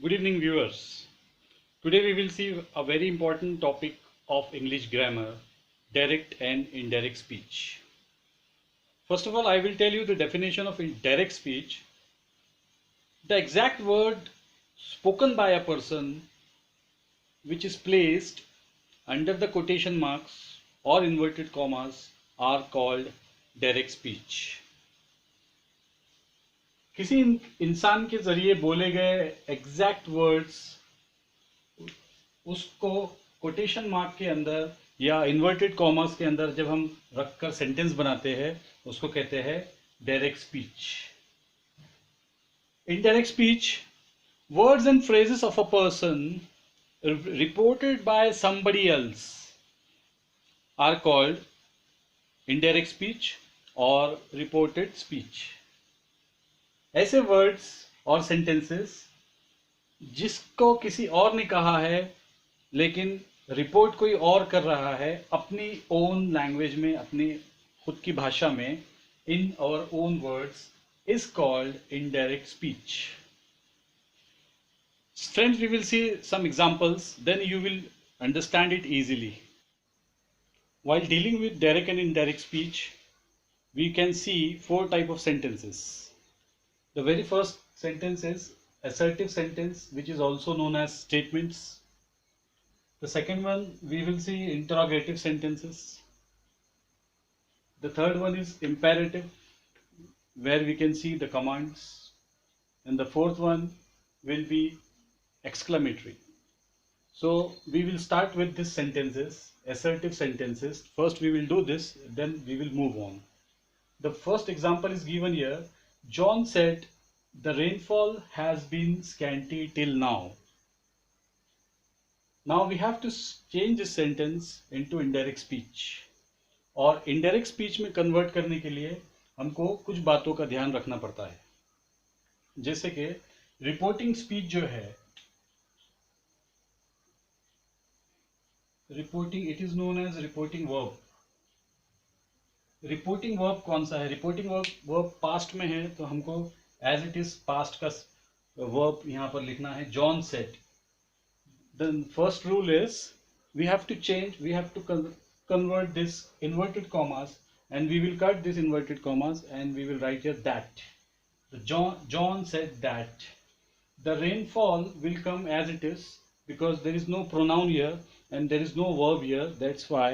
Good evening, viewers. Today we will see a very important topic of English grammar, direct and indirect speech. First of all, I will tell you the definition of indirect speech. The exact word spoken by a person which is placed under the quotation marks or inverted commas are called direct speech. किसी इंसान के जरिए बोले गए exact words उसको quotation mark के अंदर या इन्वर्टेड कॉमर्स के अंदर जब हम रखकर सेंटेंस बनाते हैं उसको कहते हैं direct speech. Indirect speech, words and phrases of a person reported by somebody else are called indirect speech और रिपोर्टेड स्पीच. ऐसे वर्ड्स और सेंटेंसेस जिसको किसी और ने कहा है लेकिन रिपोर्ट कोई और कर रहा है अपनी ओन लैंग्वेज में, अपनी खुद की भाषा में, in our own words, is called indirect speech. Friends, we will see some examples, then you will understand it easily. While dealing with direct and indirect speech, we can see four types of sentences. The very first sentence is assertive sentence, which is also known as statements. The second one, we will see interrogative sentences. The third one is imperative, where we can see the commands. And the fourth one will be exclamatory. So we will start with these sentences, assertive sentences. First we will do this, then we will move on. The first example is given here. John said, "The rainfall has been scanty till now." Now we have to change this sentence into indirect speech. और indirect speech में convert करने के लिए हमको कुछ बातों का ध्यान रखना पड़ता है. जैसे कि reporting speech जो है, reporting, it is known as reporting verb. Reporting verb कौन सा है? रिपोर्टिंग वर्ब पास्ट में है तो हमको एज इट इज पास्ट का वर्ब यहाँ पर लिखना है. John said. The first rule is we have to change, we have to convert this inverted commas and we will cut this inverted commas and we will write here that. John said that the rainfall will come as it is, because there is no pronoun here and there is no verb here. That's why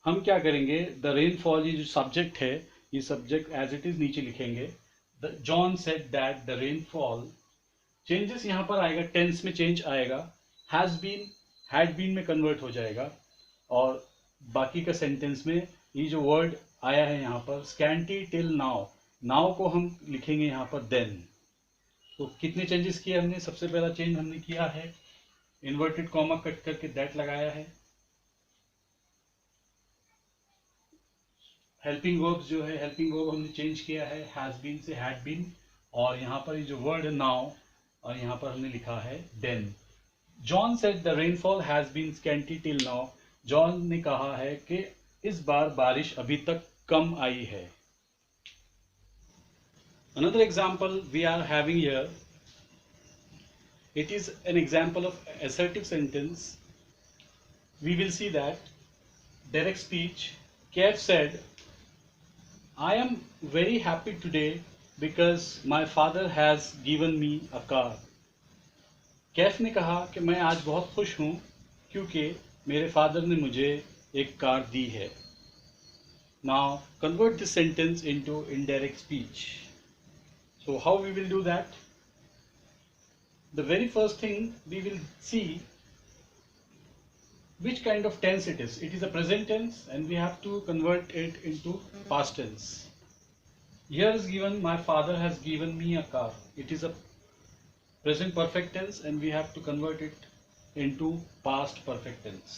हम क्या करेंगे, the rainfall, ये जो subject है, ये subject as it is नीचे लिखेंगे. The John said that the rainfall. Changes यहाँ पर आएगा, टेंस में चेंज आएगा, हैज बीन हैड बीन में कन्वर्ट हो जाएगा. और बाकी का सेंटेंस में ये जो वर्ड आया है यहाँ पर स्कैंटी टिल नाउ, नाउ को हम लिखेंगे यहाँ पर देन. तो कितने चेंजेस किए हमने? सबसे पहला चेंज हमने किया है, इन्वर्टेड कॉमा कट करके दैट लगाया है. हेल्पिंग वर्ब्स जो है, हेल्पिंग वर्ब हमने चेंज किया है, हैज बीन से हैड बीन. और यहाँ पर ये जो वर्ड है नाउ, और यहाँ पर हमने लिखा है then. John said the rainfall has been scanty till now. John ने कहा है कि इस बार बारिश अभी तक कम आई है. Another example we are having here, it is an example of assertive sentence. We will see that direct speech. Kev said, "I am very happy today because my father has given me a car." Kaif ने कहा कि मैं आज बहुत खुश हूँ क्योंकि मेरे फादर ने मुझे एक कार दी है. Now convert this sentence into indirect speech. So how we will do that? The very first thing we will see which kind of tense it is. It is a present tense and we have to convert it into past tense. Here is given, my father has given me a car. It is a present perfect tense and we have to convert it into past perfect tense.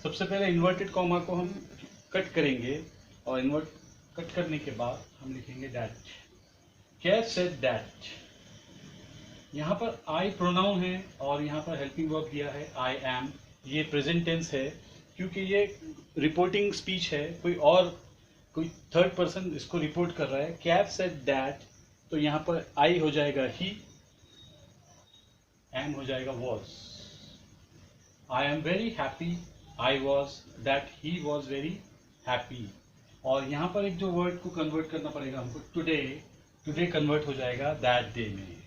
सबसे पहले inverted comma को हम cut करेंगे और invert cut करने के बाद हम लिखेंगे दैट. Kaif said that. यहाँ पर आई प्रोनाउन है और यहाँ पर हेल्पिंग वर्ब दिया है आई एम. ये प्रेजेंट टेंस है क्योंकि ये रिपोर्टिंग स्पीच है, कोई थर्ड पर्सन इसको रिपोर्ट कर रहा है. कैफ सेड दैट, तो यहाँ पर आई हो जाएगा ही. am हो जाएगा was. I am very happy, I was, that he was very happy. और यहाँ पर एक जो वर्ड को कन्वर्ट करना पड़ेगा हमको, टुडे, टुडे कन्वर्ट हो जाएगा दैट डे में.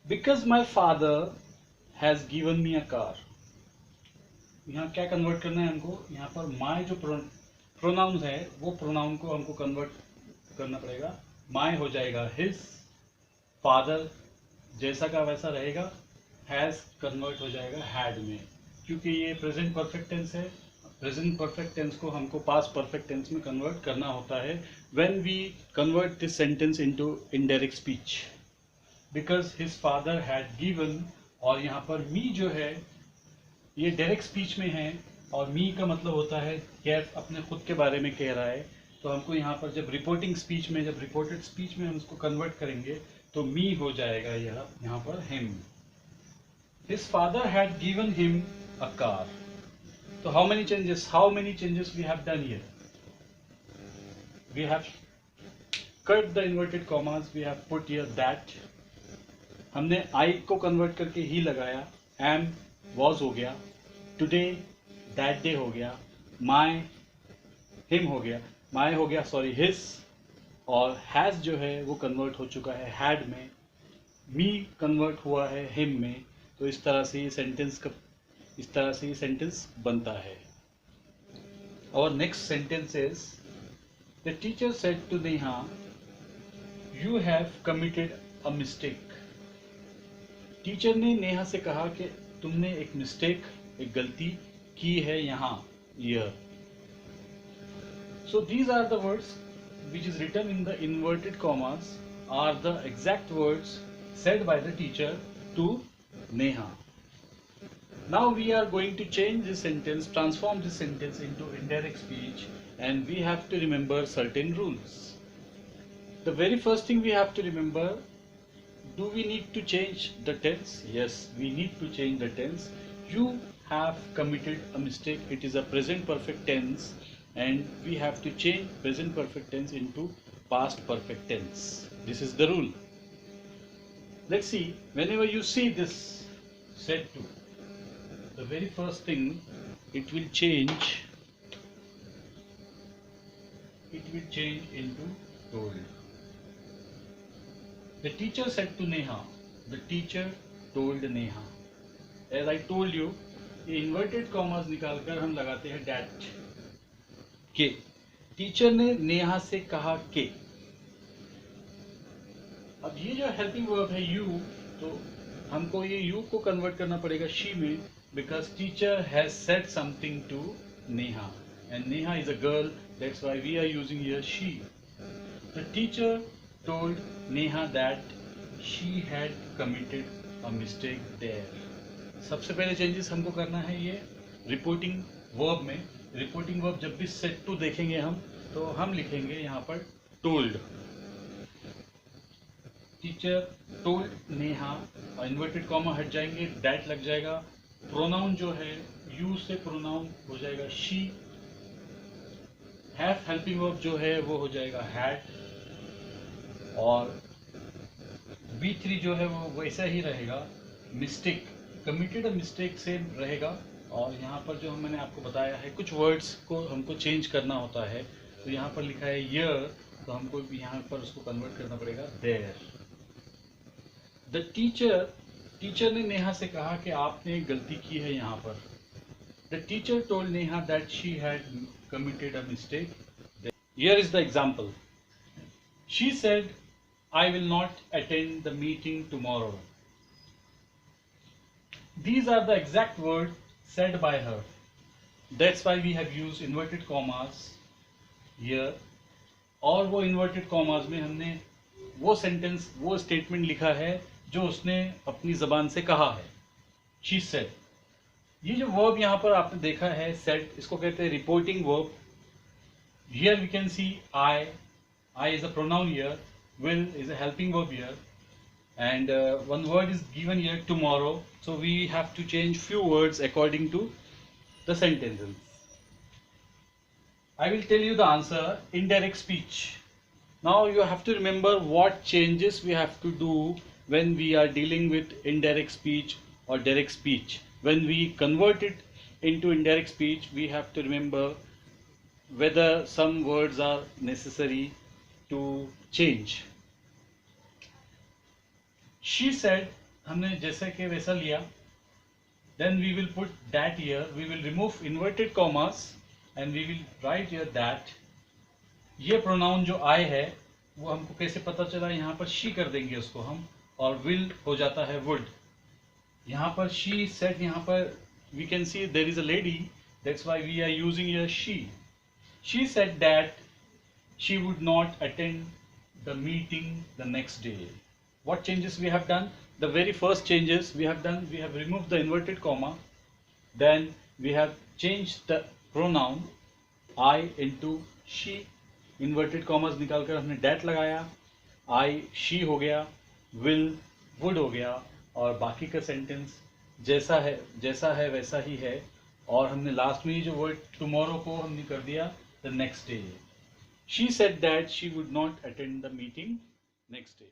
Because my father has given me a car. यहाँ क्या कन्वर्ट करना है हमको, यहाँ पर माई जो प्रोनाउन है वो प्रोनाउन को हमको कन्वर्ट करना पड़ेगा. माई हो जाएगा हिज, फादर जैसा का वैसा रहेगा, हैज कन्वर्ट हो जाएगा हैड में, क्योंकि ये प्रेजेंट परफेक्ट टेंस है. प्रेजेंट परफेक्ट टेंस को हमको पास्ट परफेक्ट टेंस में कन्वर्ट करना होता है when we convert this sentence into indirect speech. Because his father had given, और यहाँ पर मी जो है ये डायरेक्ट स्पीच में है, और मी का मतलब होता है कैफ अपने खुद के बारे में कह रहा है. तो हमको यहाँ पर जब रिपोर्टिंग स्पीच में, जब रिपोर्टेड स्पीच में हम इसको कन्वर्ट करेंगे तो मी हो जाएगा यह यहाँ पर him. His father had given him a car. तो how many changes we have done here. We have cut the inverted commas, we have put here that. हमने आई को कन्वर्ट करके ही लगाया, एम वॉज हो गया, टुडे दैट डे हो गया, माई him हो गया, माई हो गया सॉरी हिज, और हैज जो है वो कन्वर्ट हो चुका है हैड में, मी कन्वर्ट हुआ है हिम में. तो इस तरह से ये सेंटेंस बनता है. और next sentence is the teacher said to Neha you have committed a mistake. Teacher ने नेहा से कहा कि तुमने एक मिस्टेक, एक गलती की है यहाँ, यह. So these are the words which is written in the inverted commas are the exact words said by the teacher to Neha. Now we are going to change this sentence, transform this sentence into indirect speech, and we have to remember certain rules. The very first thing we have to remember, do we need to change the tense? Yes, we need to change the tense. You have committed a mistake. It is a present perfect tense, and we have to change present perfect tense into past perfect tense. This is the rule. Let's see, whenever you see this said to, the very first thing it will change into told. The teacher said to Neha, the teacher told Neha. As I told you, ये inverted commas निकालकर हम लगाते हैं that के. Teacher ने नेहा से कहा के. अब ये जो हेल्पिंग वर्ब है यू, तो हमको ये यू को कन्वर्ट करना पड़ेगा शी में, because teacher has said something to Neha, and Neha is a girl, that's why we are using here she. The teacher told Neha that she had committed a mistake there. सबसे पहले changes हमको करना है ये रिपोर्टिंग वर्ब में. Reporting verb जब भी set to देखेंगे हम, तो हम लिखेंगे यहाँ पर टोल्ड. टीचर टोल्ड नेहा, और इन्वर्टेड कॉमा हट जाएंगे, दैट लग जाएगा. प्रोनाउन जो है यू से प्रोनाउन हो जाएगा शी. हैव हेल्पिंग वर्ब जो है वो हो जाएगा हैड, और V3 जो है वो वैसा ही रहेगा. Mistake, committed a mistake same रहेगा. और यहाँ पर जो मैंने आपको बताया है, कुछ वर्ड्स को हमको चेंज करना होता है. तो यहाँ पर लिखा है यर, तो हमको यहाँ पर उसको कन्वर्ट करना पड़ेगा देयर. द टीचर ने नेहा से कहा कि आपने गलती की है यहाँ पर. The teacher told Neha that she had committed a mistake. Here is the example. She said I will not attend the meeting tomorrow. These are the exact words said by her. That's why we have used inverted commas here. और वो inverted commas में हमने वो sentence, वो statement लिखा है जो उसने अपनी जबान से कहा है. She said. ये जो verb यहाँ पर आपने देखा है said, इसको कहते हैं reporting verb. Here we can see I is a pronoun here, will is a helping verb here, and one word is given here tomorrow, so we have to change few words according to the sentences. I will tell you the answer. Indirect speech. Now you have to remember what changes we have to do when we are dealing with indirect speech or direct speech. When we convert it into indirect speech, we have to remember whether some words are necessary to change. She said, हमने जैसे के वैसा लिया. Then we will put that here. We will remove inverted commas and we will write here that. ये pronoun जो I है वो हमको कैसे पता चला, यहाँ पर she कर देंगे उसको हम, और will हो जाता है would. यहाँ पर she said, यहाँ पर we can see there is a lady, that's why we are using here she. She said that she would not attend the meeting the next day. What changes we have done? The very first changes we have done, we have removed the inverted comma, then we have changed the pronoun I into she. Inverted commas निकालकर हमने date लगाया, I she हो गया, will would हो गया, और बाकी का सेंटेंस जैसा है वैसा ही है. और हमने लास्ट में ही जो वर्ड टुमारो को हमने कर दिया the next day. She said that she would not attend the meeting next day.